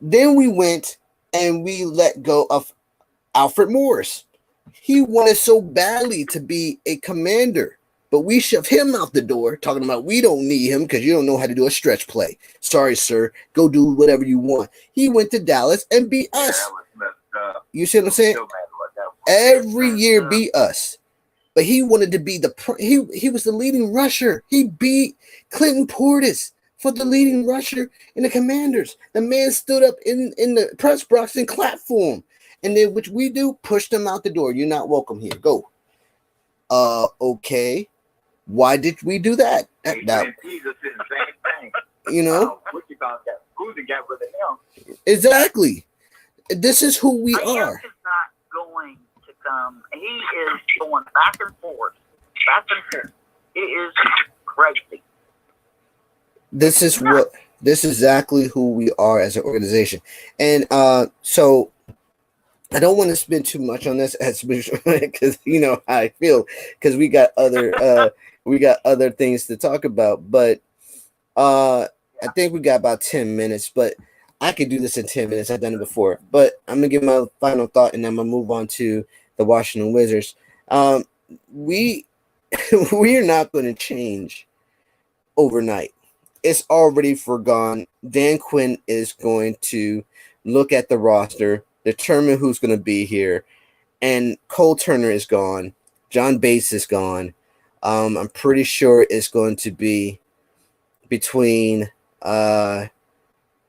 Speaker 1: Then we went and we let go of Alfred Morris. He wanted so badly to be a commander, but we shoved him out the door, talking about we don't need him because you don't know how to do a stretch play. Sorry, sir. Go do whatever you want. He went to Dallas and beat us.
Speaker 5: That was messed up.
Speaker 1: You see what I'm saying?
Speaker 5: No matter what that was.
Speaker 1: Every year beat us. But he wanted to be he was the leading rusher. He beat Clinton Portis for the leading rusher in the Commanders. The man stood up in the press box and clapped for him. And then which we do, pushed him out the door. You're not welcome here. Go. Okay. Why did we do that?
Speaker 5: Jesus did the same thing.
Speaker 1: You know?
Speaker 5: Wookie got rid of him.
Speaker 1: Exactly. This is who we
Speaker 2: Ayuk
Speaker 1: are.
Speaker 2: is not going to come. He is going back and forth. Back and forth. It is crazy.
Speaker 1: This is exactly who we are as an organization. And so I don't want to spend too much on this because you know how I feel, because we got other things to talk about. But I think we got about 10 minutes, but I could do this in 10 minutes. I've done it before. But I'm gonna give my final thought and then I'm gonna move on to the Washington Wizards. We are not going to change overnight. It's already forgone. Dan Quinn is going to look at the roster, determine who's going to be here, and Cole Turner is gone. John Bates is gone. I'm pretty sure it's going to be between the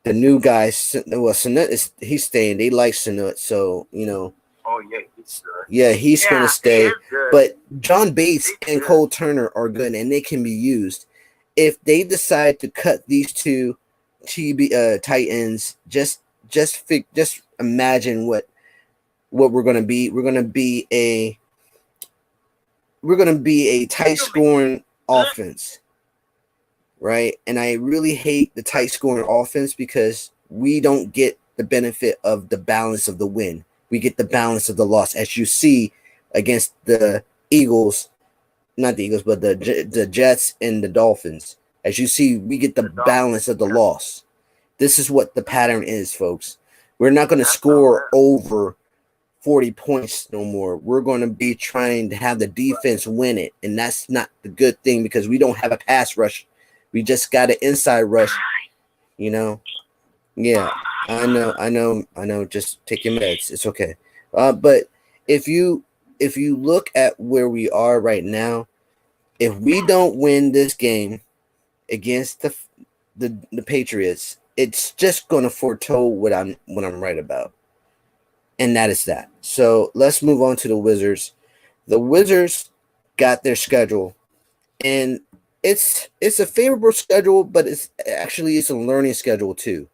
Speaker 1: new guys. Well, Sanut he's staying. They like Sanut, so you know.
Speaker 5: Oh yeah, he's good.
Speaker 1: Yeah, he's going to stay.
Speaker 2: Good.
Speaker 1: But John Bates and Cole Turner are good, and they can be used. If they decide to cut these two tight ends, just imagine what we're going to be. We're going to be a tight scoring offense, right? And I really hate the tight scoring offense because we don't get the benefit of the balance of the win. We get the balance of the loss, as you see against the Eagles. Not the Eagles, but the Jets and the Dolphins. As you see, we get the balance of the loss. This is what the pattern is, folks. We're not going to score over 40 points no more. We're going to be trying to have the defense win it, and that's not the good thing because we don't have a pass rush. We just got an inside rush, you know. Yeah, I know. Just take your meds. It's okay. But if you look at where we are right now, if we don't win this game against the Patriots, it's just going to foretell what I'm right about, and that is that. So let's move on to the Wizards. The Wizards got their schedule, and it's a favorable schedule, but it's a learning schedule too.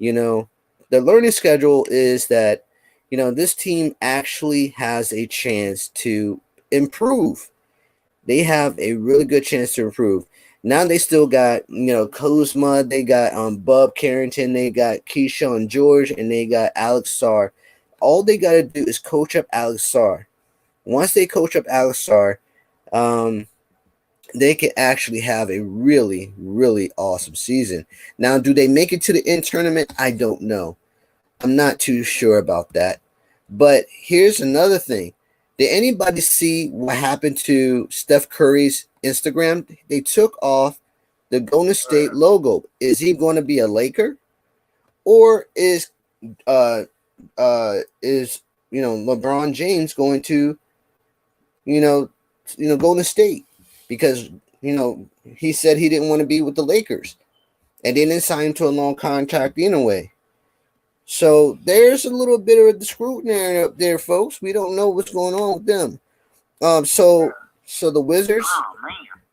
Speaker 1: You know, the learning schedule is that, you know, this team actually has a chance to, improve. They have a really good chance to improve. Now they still got, Kuzma, they got Bub Carrington, they got Keyshawn George, and they got Alex Sarr. All they got to do is coach up Alex Sarr. Once they coach up Alex Sarr, they can actually have a really, really awesome season. Now, do they make it to the end tournament? I don't know. I'm not too sure about that. But here's another thing. Did anybody see what happened to Steph Curry's Instagram? They took off the Golden State logo. Is he going to be a Laker? Or is LeBron James going to Golden State? Because he said he didn't want to be with the Lakers, and they didn't sign him to a long contract anyway. So there's a little bit of a scrutiny up there, folks. We don't know what's going on with them. So the Wizards,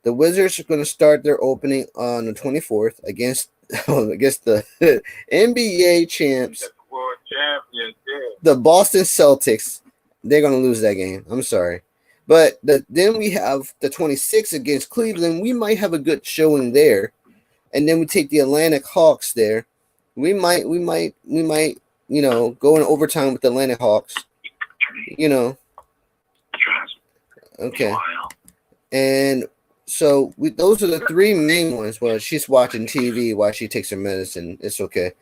Speaker 1: are going to start their opening on the 24th against the NBA champs,
Speaker 5: World champions,
Speaker 1: the Boston Celtics. They're going to lose that game. I'm sorry. But then we have the 26th against Cleveland. We might have a good showing there. And then we take the Atlantic Hawks there. We might, go in overtime with the Atlantic Hawks. Okay. And so those are the three main ones. Well, she's watching TV while she takes her medicine. It's okay.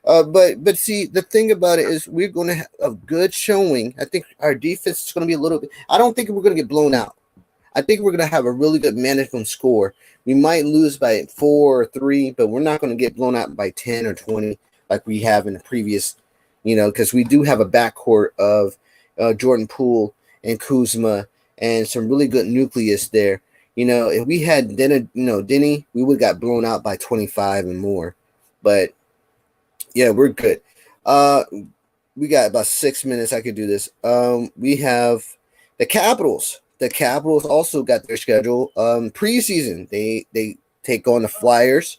Speaker 1: But see, the thing about it is we're going to have a good showing. I think our defense is going to be a little bit. I don't think we're going to get blown out. I think we're going to have a really good management score. We might lose by 4 or 3, but we're not going to get blown out by 10 or 20 like we have in the previous, because we do have a backcourt of Jordan Poole and Kuzma and some really good nucleus there. If we had Denny, we would have got blown out by 25 and more. But yeah, we're good. We got about 6 minutes. I could do this. We have the Capitals. The Capitals also got their schedule. Preseason, they take on the Flyers,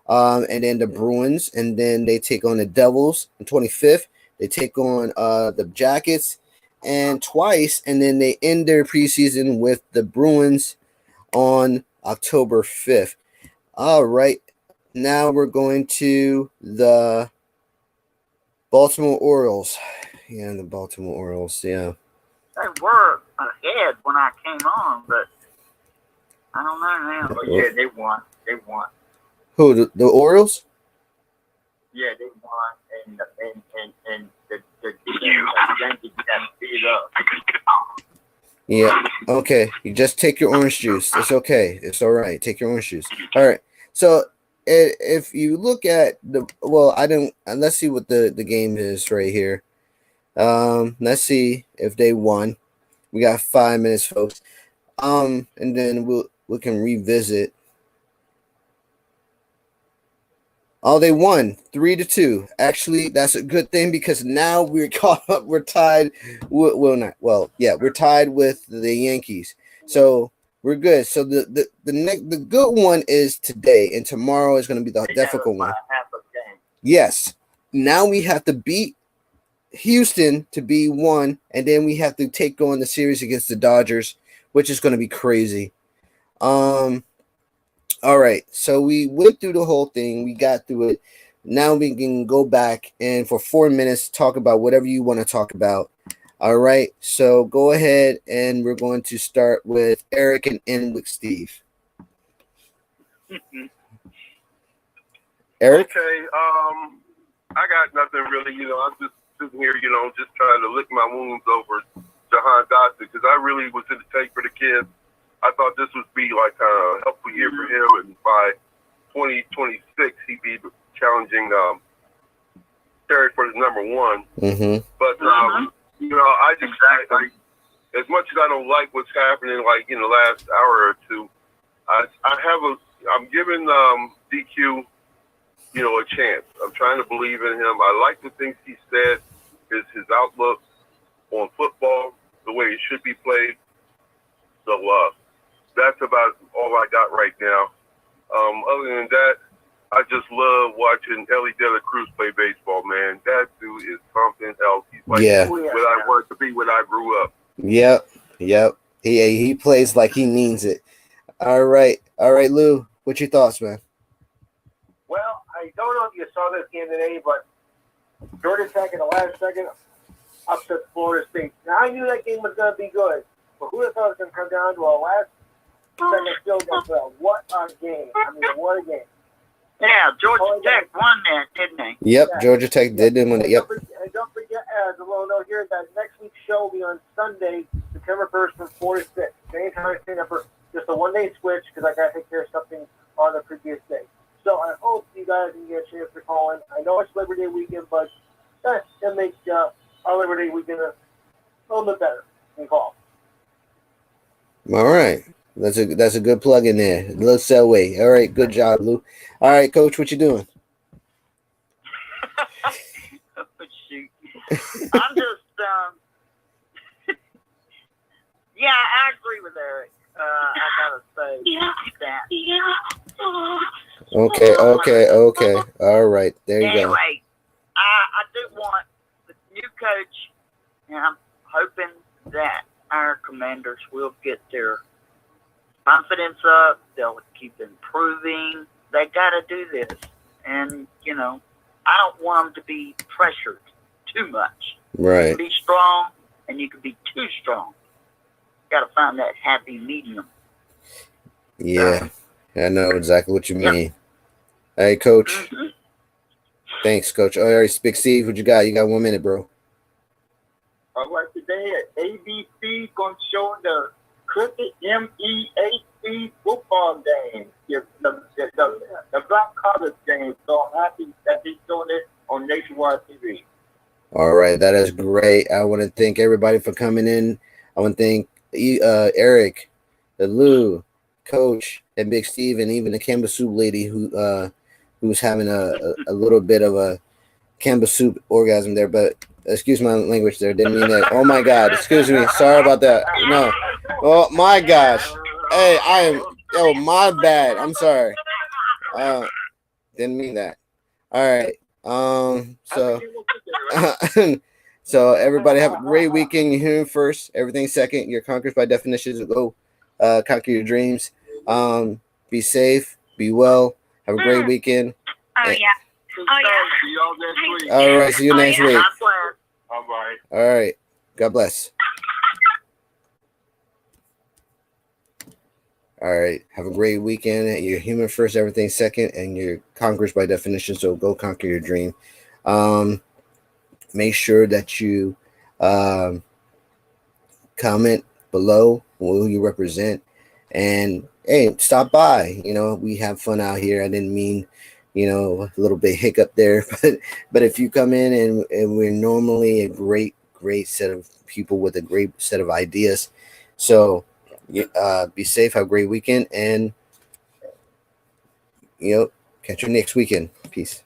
Speaker 1: and then the Bruins, and then they take on the Devils on 25th. They take on the Jackets, and twice, and then they end their preseason with the Bruins on October 5th. All right, now we're going to the Baltimore Orioles. Yeah, the Baltimore Orioles, yeah.
Speaker 2: They were ahead when I came on, but I don't know now.
Speaker 5: Oh, yeah, they won.
Speaker 1: Who, the Orioles?
Speaker 5: Yeah, they won, and the Yankees got beat up.
Speaker 1: Yeah, okay. You just take your orange juice. It's okay. It's all right. Take your orange juice. All right. So if you look at let's see what the game is right here. Let's see if they won. We got 5 minutes, folks. And then we can revisit. Oh, they won 3-2. Actually, that's a good thing because now we're caught up. We're tied. We're tied with the Yankees. So we're good. So the good one is today, and tomorrow is going to be the difficult one. Yes. Now we have to beat Houston to be 1, and then we have to take on the series against the Dodgers, which is going to be crazy. All right, so we went through the whole thing. We got through it. Now we can go back and for 4 minutes talk about whatever you want to talk about. All right, so go ahead, and we're going to start with Eric and end with Steve. Eric?
Speaker 4: Okay, I got nothing really. I'm just sitting here, just trying to lick my wounds over Jahan Dotson because I really was in the tank for the kids. I thought this would be like a helpful year for him, and by 2026, he'd be challenging Terry for the number 1.
Speaker 1: Mm-hmm.
Speaker 4: But I just as much as I don't like what's happening, like in the last hour or two, I'm giving DQ, a chance. I'm trying to believe in him. I like the things he said, his outlook on football, the way it should be played. So that's about all I got right now. Other than that, I just love watching Ellie De La Cruz play baseball, man. That dude is something else. He's like what I wanted to be when I grew up.
Speaker 1: Yep. He plays like he means it. All right, Lou. What's your thoughts, man?
Speaker 3: Well, I don't know if you saw this game today, but Georgia Tech in the last second upset Florida State. Now, I knew that game was going to be good, but who would have thought it was going to come down to a last second field goal? What a game. I mean, what a game.
Speaker 2: Yeah, Georgia Tech won that, didn't they?
Speaker 1: Yep, Georgia Tech did win it. Yep.
Speaker 3: And don't forget, as a little note here, that next week's show will be on Sunday, September 1st from 4 to 6. Same time, same number. Just a one-day switch because I got to take care of something on the previous day. So I hope you guys can get a chance to call in. I know it's Labor Day weekend, but it'll make our Labor Day weekend a little bit better than call.
Speaker 1: All right. That's a good plug in there. A little segue. All right, good job, Lou. All right, Coach, what you doing?
Speaker 2: Oh, shoot. I'm just, yeah, I agree with Eric. I gotta say that.
Speaker 1: Okay. All right, there you go.
Speaker 2: Anyway, I do want the new coach, and I'm hoping that our commanders will get their confidence up. They'll keep improving. They got to do this. And, you know, I don't want them to be pressured too much.
Speaker 1: Right.
Speaker 2: You can be strong, and you can be too strong. Got to find that happy medium.
Speaker 1: Yeah, I know exactly what you mean. Hey, Coach.
Speaker 2: Mm-hmm.
Speaker 1: Thanks, Coach. All right, Big Steve, what you got? You got 1 minute, bro.
Speaker 5: All right, today at ABC going to show the cricket MEAC football game, the Black College game. So I'm happy that he's doing it on Nationwide TV.
Speaker 1: All right, that is great. I want to thank everybody for coming in. I want to thank Eric, the Lou, Coach, and Big Steve, and even the Campbell Soup lady who's having a little bit of a Campbell Soup orgasm there. But excuse my language there. Didn't mean that. Oh, my God. Excuse me. Sorry about that. No. Oh, my gosh. Hey, oh, my bad. I'm sorry. Didn't mean that. All right. So everybody have a great weekend. You're hearing first, everything second. Your conquers by definition. Go conquer your dreams. Be safe, be well, have a great weekend.
Speaker 6: Oh yeah.
Speaker 5: See y'all next week.
Speaker 1: All right, see you next week.
Speaker 5: All right.
Speaker 1: All right, God bless. All right, have a great weekend. You're human first, everything second, and you're conquerors by definition. So go conquer your dream. Make sure that you comment below who you represent, and hey, stop by. You know, we have fun out here. I didn't mean, you know, a little bit hiccup there, but if you come in and we're normally a great set of people with a great set of ideas. So be safe, have a great weekend, and you know, catch you next weekend. Peace.